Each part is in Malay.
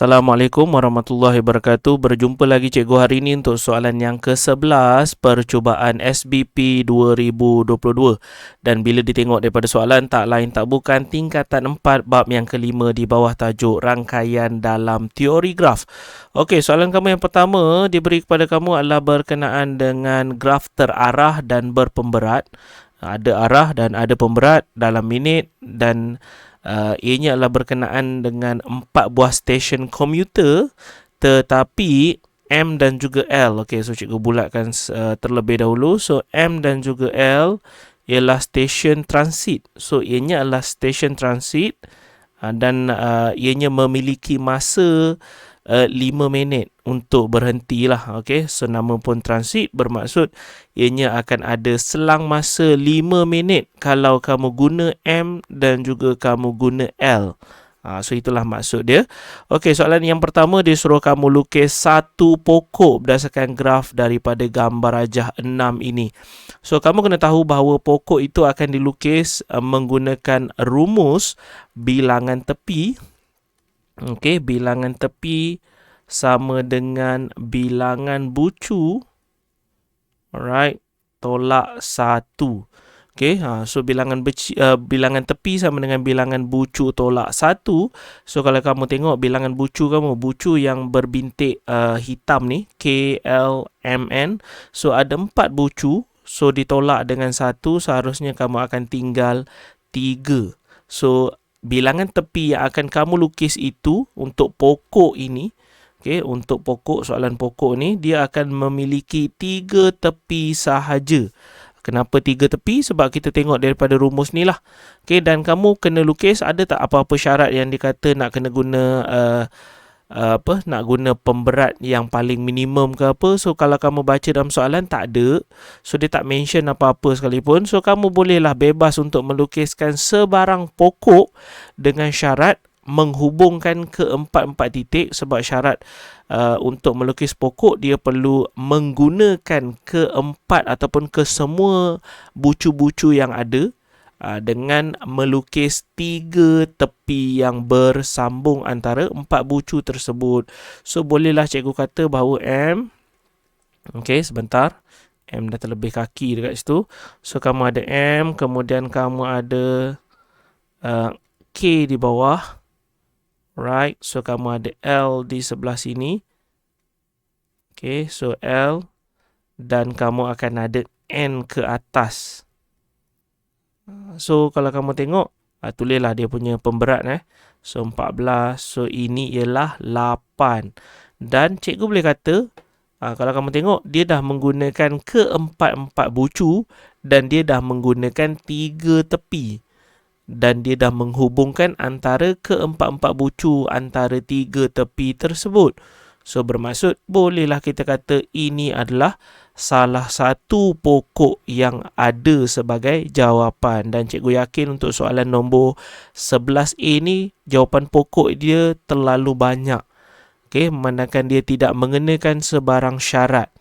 Assalamualaikum warahmatullahi wabarakatuh. Berjumpa lagi cikgu hari ini untuk soalan yang ke-11 percubaan SBP 2022. Dan bila ditengok daripada soalan, tak lain tak bukan tingkatan 4 bab yang kelima di bawah tajuk rangkaian dalam teori graf. Okey, soalan kamu yang pertama diberi kepada kamu adalah berkenaan dengan graf terarah dan berpemberat. Ada arah dan ada pemberat dalam minit dan ianya adalah berkenaan dengan 4 buah stesen komuter tetapi M dan juga L. Okey, so cikgu bulatkan terlebih dahulu. So M dan juga L ialah stesen transit. So ianya adalah stesen transit dan ianya memiliki masa 5 minit untuk berhenti lah. Okey, so nama pun transit bermaksud ianya akan ada selang masa 5 minit kalau kamu guna M dan juga kamu guna L. So itulah maksud dia. Okey, soalan yang pertama dia suruh kamu lukis satu pokok berdasarkan graf daripada gambar rajah 6 ini. So kamu kena tahu bahawa pokok itu akan dilukis menggunakan rumus bilangan tepi. Okey, bilangan tepi sama dengan bilangan bucu. Alright, tolak 1. Okey, so bilangan tepi sama dengan bilangan bucu tolak 1. So kalau kamu tengok bilangan bucu kamu, bucu yang berbintik hitam ni, K, L, M, N. So ada 4 bucu. So ditolak dengan 1, seharusnya kamu akan tinggal 3. So bilangan tepi yang akan kamu lukis itu untuk pokok ini, okay, untuk pokok, soalan pokok ni, dia akan memiliki 3 tepi sahaja. Kenapa 3 tepi? Sebab kita tengok daripada rumus ni lah. Okay, dan kamu kena lukis, ada tak apa-apa syarat yang dikata nak kena guna nak guna pemberat yang paling minimum ke apa. So kalau kamu baca dalam soalan tak ada, so dia tak mention apa-apa sekalipun. So kamu bolehlah bebas untuk melukiskan sebarang pokok dengan syarat menghubungkan ke 4 titik. Sebab syarat untuk melukis pokok dia perlu menggunakan ke 4 ataupun ke semua bucu-bucu yang ada dengan melukis 3 tepi yang bersambung antara 4 bucu tersebut. So bolehlah cikgu kata bahawa M, okey, sebentar, M dah terlebih kaki dekat situ. So kamu ada M, kemudian kamu ada K di bawah. Right, so kamu ada L di sebelah sini. Okey, so L, dan kamu akan ada N ke atas. So kalau kamu tengok, tulislah dia punya pemberat. So 14, so ini ialah 8. Dan cikgu boleh kata, kalau kamu tengok, dia dah menggunakan ke-4 bucu dan dia dah menggunakan 3 tepi. Dan dia dah menghubungkan antara ke-4 bucu antara 3 tepi tersebut. So bermaksud, bolehlah kita kata ini adalah salah satu pokok yang ada sebagai jawapan. Dan cikgu yakin untuk soalan nombor 11A ni, jawapan pokok dia terlalu banyak. Okay, memandangkan dia tidak mengenakan sebarang syarat.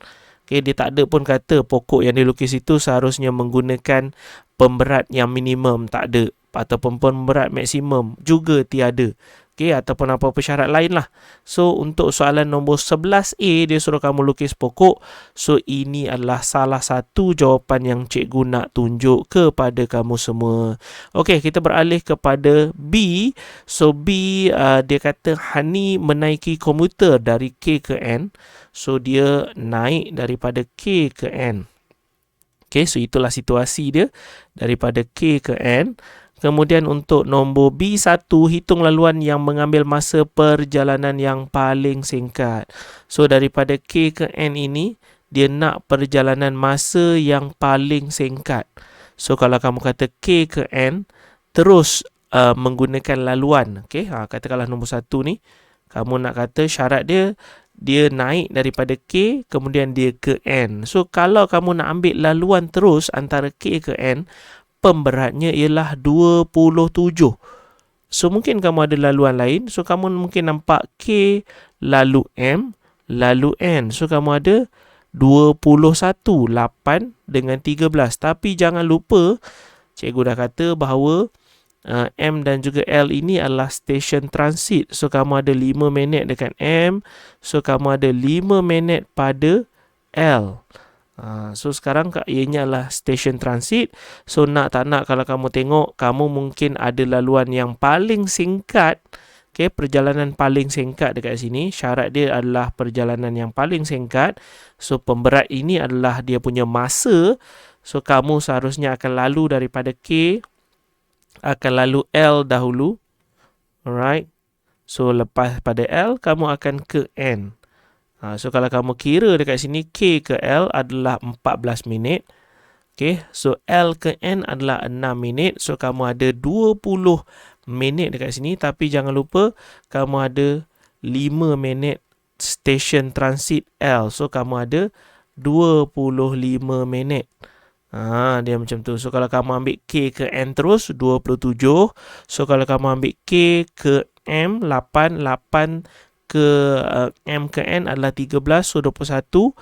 Okay, dia tak ada pun kata pokok yang dilukis itu seharusnya menggunakan pemberat yang minimum. Tak ada. Ataupun pemberat maksimum juga tiada. Okay, ataupun apa-apa syarat lain lah. So untuk soalan nombor 11A dia suruh kamu lukis pokok. So ini adalah salah satu jawapan yang cikgu nak tunjuk kepada kamu semua. Okey, kita beralih kepada B. So B dia kata Hani menaiki komuter dari K ke N. So dia naik daripada K ke N. Okay, so itulah situasi dia daripada K ke N. Kemudian untuk nombor B1, hitung laluan yang mengambil masa perjalanan yang paling singkat. So daripada K ke N ini, dia nak perjalanan masa yang paling singkat. So kalau kamu kata K ke N, terus menggunakan laluan. Okay, katakanlah nombor 1 ni, kamu nak kata syarat dia, dia naik daripada K, kemudian dia ke N. So kalau kamu nak ambil laluan terus antara K ke N, pemberatnya ialah 27. So mungkin kamu ada laluan lain. So kamu mungkin nampak K, lalu M, lalu N. So kamu ada 21, 8 dengan 13. Tapi jangan lupa, cikgu dah kata bahawa M dan juga L ini adalah stesen transit. So kamu ada 5 minit dekat M, so kamu ada 5 minit pada L. So sekarang ianya adalah stesen transit. So nak tak nak, kalau kamu tengok, kamu mungkin ada laluan yang paling singkat. Okay, perjalanan paling singkat dekat sini. Syarat dia adalah perjalanan yang paling singkat. So pemberat ini adalah dia punya masa. So kamu seharusnya akan lalu daripada K, akan lalu L dahulu. Alright. So lepas pada L, kamu akan ke N. So kalau kamu kira dekat sini, K ke L adalah 14 minit. Okay, so L ke N adalah 6 minit. So kamu ada 20 minit dekat sini. Tapi jangan lupa, kamu ada 5 minit stesen transit L. So kamu ada 25 minit. Dia macam tu. So kalau kamu ambil K ke N terus, 27. So kalau kamu ambil K ke M, 8 ke M ke N adalah 13. So 21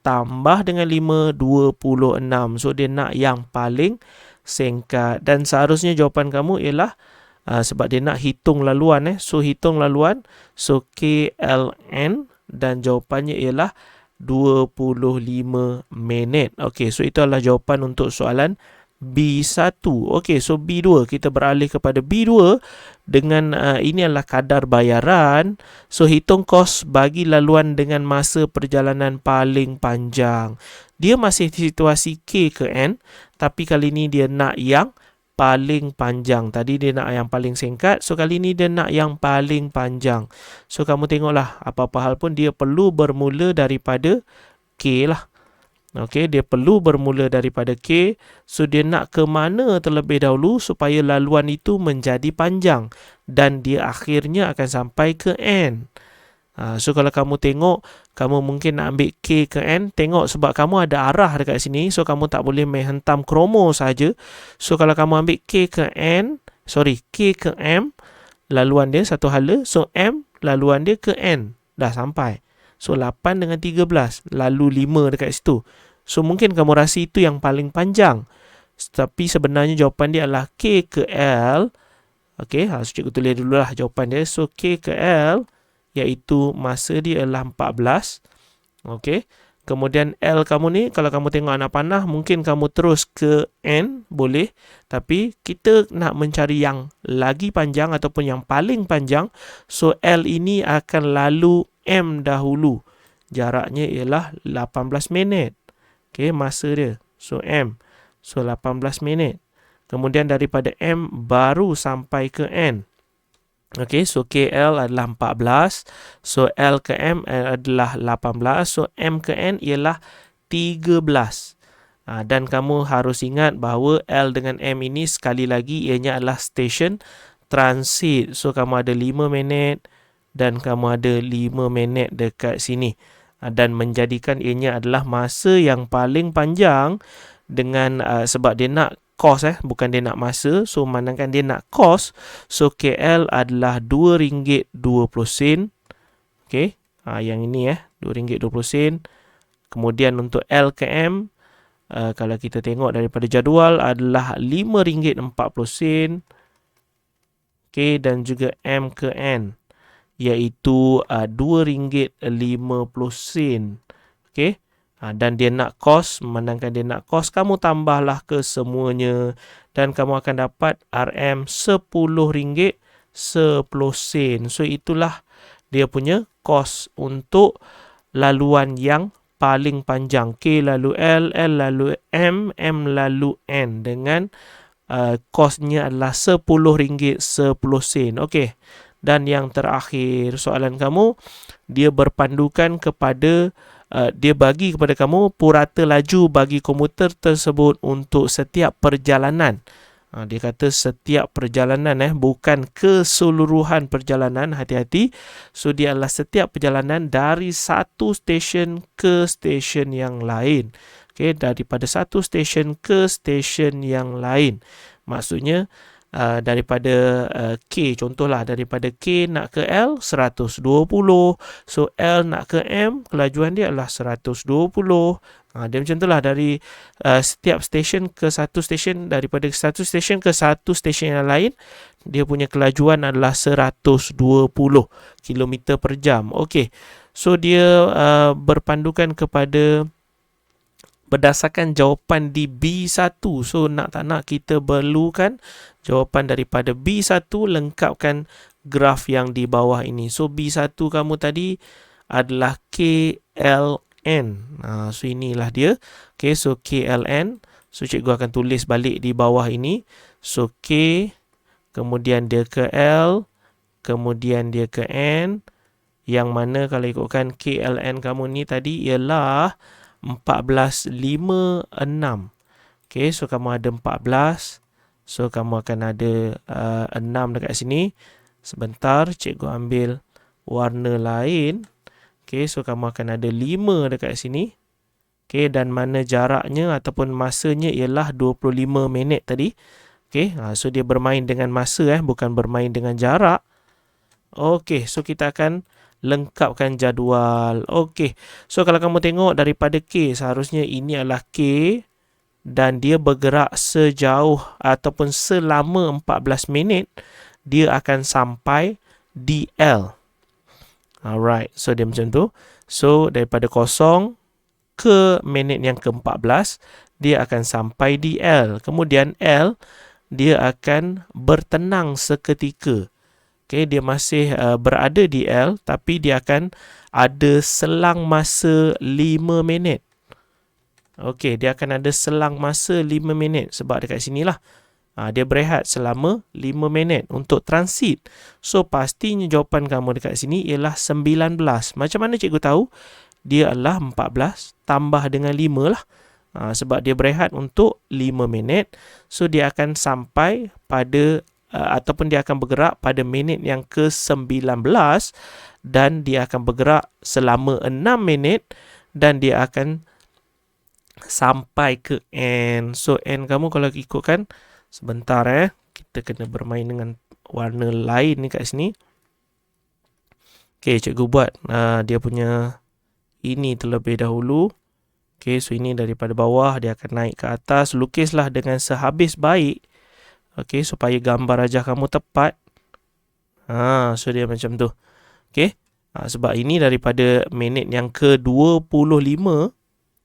tambah dengan 5, 26. So dia nak yang paling singkat. Dan seharusnya jawapan kamu ialah sebab dia nak hitung laluan. So hitung laluan. So KLN, dan jawapannya ialah 25 minit. Okey, so itu adalah jawapan untuk soalan B1. Okey, so B2, kita beralih kepada B2 dengan ini adalah kadar bayaran. So hitung kos bagi laluan dengan masa perjalanan paling panjang. Dia masih situasi K ke N, tapi kali ini dia nak yang paling panjang. Tadi dia nak yang paling singkat, so kali ini dia nak yang paling panjang. So kamu tengoklah, apa-apa hal pun dia perlu bermula daripada K lah. Okey, dia perlu bermula daripada K. So dia nak ke mana terlebih dahulu supaya laluan itu menjadi panjang, dan dia akhirnya akan sampai ke N. So kalau kamu tengok, kamu mungkin nak ambil K ke N. Tengok, sebab kamu ada arah dekat sini, so kamu tak boleh main hentam kromo saja. So kalau kamu ambil K ke M, laluan dia satu hala. So M, laluan dia ke N, dah sampai. So 8 dengan 13, lalu 5 dekat situ. So mungkin kamu rasa itu yang paling panjang, tapi sebenarnya jawapan dia adalah K ke L. Okey, so cikgu tulis dululah jawapan dia. So K ke L, iaitu masa dia adalah 14. Okey. Kemudian L kamu ni, kalau kamu tengok anak panah, mungkin kamu terus ke N, boleh. Tapi kita nak mencari yang lagi panjang ataupun yang paling panjang. So L ini akan lalu M dahulu. Jaraknya ialah 18 minit. Okey, masa dia. So M. So 18 minit. Kemudian daripada M baru sampai ke N. Okey, so KL adalah 14. So L ke M adalah 18. So M ke N ialah 13. Dan kamu harus ingat bahawa L dengan M ini sekali lagi ianya adalah stesen transit. So kamu ada 5 minit dan kamu ada 5 minit dekat sini. Dan menjadikan ianya adalah masa yang paling panjang dengan sebab dia nak kos, bukan dia nak masa. So manakala dia nak kos, so KL adalah RM2.20. Okey, yang ini RM2.20. Kemudian untuk L ke M, kalau kita tengok daripada jadual adalah RM5.40. Okey, dan juga M ke N iaitu RM2.50. Okey. Dan dia nak kos, menangkan dia nak kos, kamu tambahlah ke semuanya dan kamu akan dapat RM RM10.10. So itulah dia punya kos untuk laluan yang paling panjang. K lalu L, L lalu M, M lalu N, dengan kosnya adalah RM10.10. Okey. Dan yang terakhir, soalan kamu, dia berpandukan kepada dia bagi kepada kamu purata laju bagi komuter tersebut untuk setiap perjalanan. Dia kata setiap perjalanan, bukan keseluruhan perjalanan. Hati-hati. So dia adalah setiap perjalanan dari satu stesen ke stesen yang lain. Okay, daripada satu stesen ke stesen yang lain. Maksudnya daripada K, contohlah daripada K nak ke L 120. So L nak ke M, kelajuan dia adalah 120. Dia macam itulah, dari setiap stesen ke satu stesen, daripada satu stesen ke satu stesen yang lain, dia punya kelajuan adalah 120 km per jam. Okey, so dia berpandukan kepada berdasarkan jawapan di B1. So nak tak nak kita perlukan jawapan daripada B1 lengkapkan graf yang di bawah ini. So B1 kamu tadi adalah KLN. So inilah dia. Okay, so KLN. So cikgu akan tulis balik di bawah ini. So K, kemudian dia ke L, kemudian dia ke N. Yang mana kalau ikutkan KLN kamu ni tadi ialah 1456. Okay, so kamu ada 14. So kamu akan ada 6 dekat sini. Sebentar, cikgu ambil warna lain. Okay, so kamu akan ada 5 dekat sini. Okay, dan mana jaraknya ataupun masanya ialah 25 minit tadi. Okay, so dia bermain dengan masa, bukan bermain dengan jarak. Okay, so kita akan lengkapkan jadual. Okey. So kalau kamu tengok daripada K, seharusnya ini adalah K dan dia bergerak sejauh ataupun selama 14 minit, dia akan sampai di L. Alright. So dia macam tu. So daripada 0 ke minit yang ke-14, dia akan sampai di L. Kemudian L, dia akan bertenang seketika. Okay, dia masih berada di L, tapi dia akan ada selang masa 5 minit. Okay, dia akan ada selang masa 5 minit sebab dekat sinilah dia berehat selama 5 minit untuk transit. So, pastinya jawapan kamu dekat sini ialah 19. Macam mana cikgu tahu? Dia adalah 14 tambah dengan 5 lah. Sebab dia berehat untuk 5 minit. So, dia akan sampai pada ataupun dia akan bergerak pada minit yang ke-19 dan dia akan bergerak selama 6 minit dan dia akan sampai ke N. So N kamu kalau ikutkan, sebentar kita kena bermain dengan warna lain ni kat sini. Okay, cikgu buat dia punya ini terlebih dahulu. Okay, so ini daripada bawah dia akan naik ke atas. Lukislah dengan sehabis baik. Okay, supaya gambar rajah kamu tepat. So dia macam tu. Okay, sebab ini daripada minit yang ke-25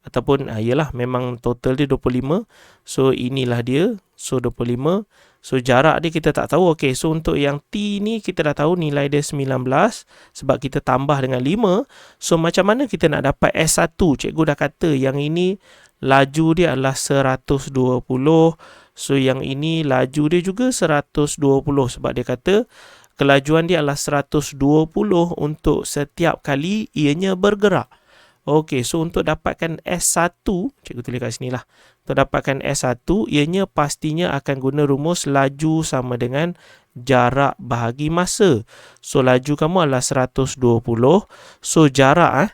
ataupun ialah memang total dia 25. So inilah dia. So 25. So jarak dia kita tak tahu. Okay, so untuk yang T ni kita dah tahu nilai dia 19 sebab kita tambah dengan 5. So macam mana kita nak dapat S1? Cikgu dah kata yang ini laju dia adalah 120. So yang ini laju dia juga 120 sebab dia kata kelajuan dia adalah 120 untuk setiap kali ianya bergerak. Okey, so untuk dapatkan S1, cikgu tulis kat sini lah. Untuk dapatkan S1, ianya pastinya akan guna rumus laju sama dengan jarak bahagi masa. So laju kamu adalah 120. So jarak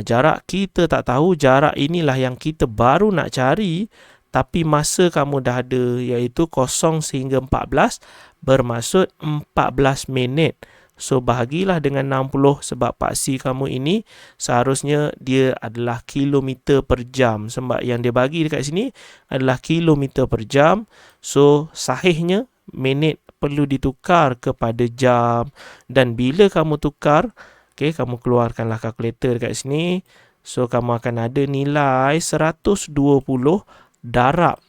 jarak kita tak tahu, jarak inilah yang kita baru nak cari. Tapi masa kamu dah ada, iaitu 0 sehingga 14, bermaksud 14 minit. So, bahagilah dengan 60 sebab paksi kamu ini seharusnya dia adalah kilometer per jam. Sebab yang dia bagi dekat sini adalah kilometer per jam. So, sahihnya minit perlu ditukar kepada jam. Dan bila kamu tukar, okay, kamu keluarkanlah kalkulator dekat sini. So, kamu akan ada nilai 120 darab.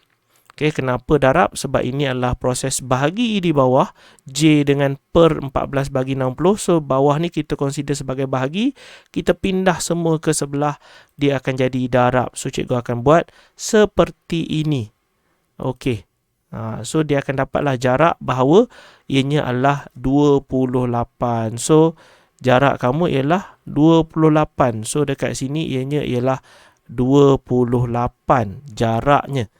Okay, kenapa darab? Sebab ini adalah proses bahagi di bawah. J dengan per 14 bagi 60. So, bawah ni kita consider sebagai bahagi. Kita pindah semua ke sebelah. Dia akan jadi darab. So, cikgu akan buat seperti ini. Okay. So, dia akan dapatlah jarak bahawa ianya adalah 28. So, jarak kamu ialah 28. So, dekat sini ianya ialah 28 jaraknya.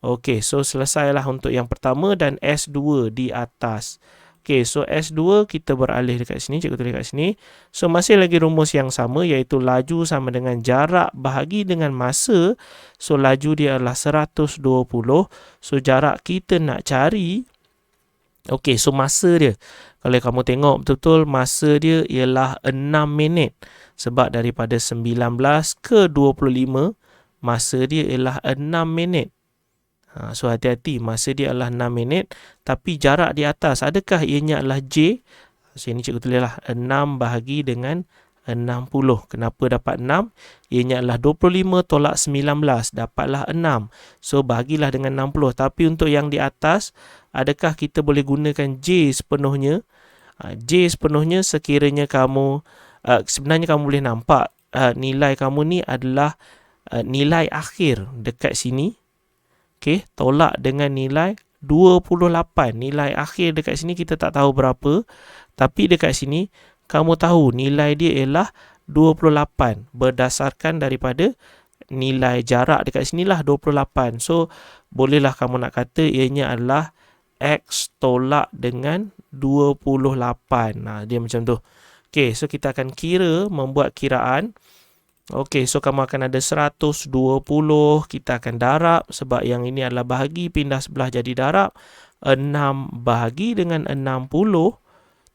Okey, so selesailah untuk yang pertama dan S2 di atas. Okey, so S2 kita beralih dekat sini, cikgu tulis dekat sini. So masih lagi rumus yang sama iaitu laju sama dengan jarak bahagi dengan masa. So laju dia adalah 120. So jarak kita nak cari. Okey, so masa dia. Kalau kamu tengok betul-betul masa dia ialah 6 minit. Sebab daripada 19 ke 25 masa dia ialah 6 minit. So hati-hati, masa dia adalah 6 minit, tapi jarak di atas, adakah ianya adalah J? So ini cikgu tulislah 6 bahagi dengan 60. Kenapa dapat 6? Ianya adalah 25 tolak 19, dapatlah 6. So bahagilah dengan 60. Tapi untuk yang di atas, adakah kita boleh gunakan J sepenuhnya? J sepenuhnya sekiranya kamu, sebenarnya kamu boleh nampak nilai kamu ni adalah nilai akhir dekat sini. Okey, tolak dengan nilai 28. Nilai akhir dekat sini kita tak tahu berapa, tapi dekat sini kamu tahu nilai dia ialah 28 berdasarkan daripada nilai jarak dekat sinilah 28. So bolehlah kamu nak kata ianya adalah X tolak dengan 28. Dia macam tu. Okey, so kita akan membuat kiraan. Okey, so kamu akan ada 120, kita akan darab sebab yang ini adalah bahagi, pindah sebelah jadi darab. 6 bahagi dengan 60,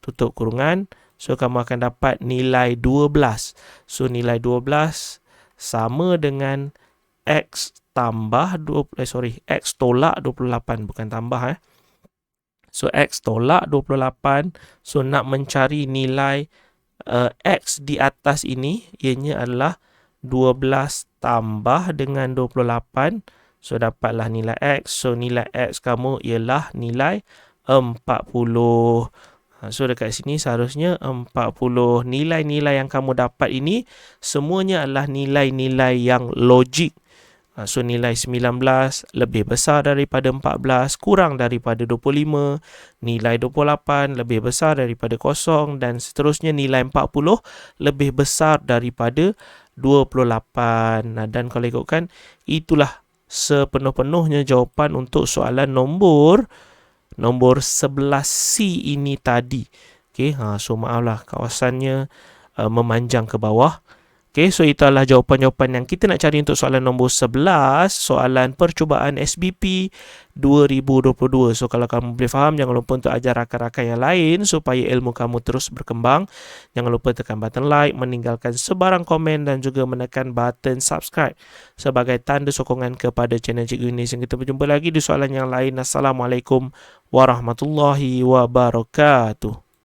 tutup kurungan. So kamu akan dapat nilai 12. So nilai 12 sama dengan X tambah X tolak 28, bukan tambah. So X tolak 28. So nak mencari nilai X di atas ini, ianya adalah 12 tambah dengan 28. So dapatlah nilai X. So nilai X kamu ialah nilai 40. So dekat sini seharusnya 40. Nilai-nilai yang kamu dapat ini semuanya adalah nilai-nilai yang logik. So nilai 19 lebih besar daripada 14, kurang daripada 25. Nilai 28 lebih besar daripada 0, dan seterusnya nilai 40 lebih besar daripada 28. Dan kalau ikutkan, itulah sepenuh-penuhnya jawapan untuk soalan nombor 11C ini tadi. Okay, so maaflah kawasannya memanjang ke bawah. Okay, so itu adalah jawapan-jawapan yang kita nak cari untuk soalan nombor 11, soalan percubaan SBP 2022. So kalau kamu boleh faham, jangan lupa untuk ajar rakan-rakan yang lain supaya ilmu kamu terus berkembang. Jangan lupa tekan button like, meninggalkan sebarang komen dan juga menekan button subscribe sebagai tanda sokongan kepada channel Cikgu Yunis. Kita berjumpa lagi di soalan yang lain. Assalamualaikum warahmatullahi wabarakatuh.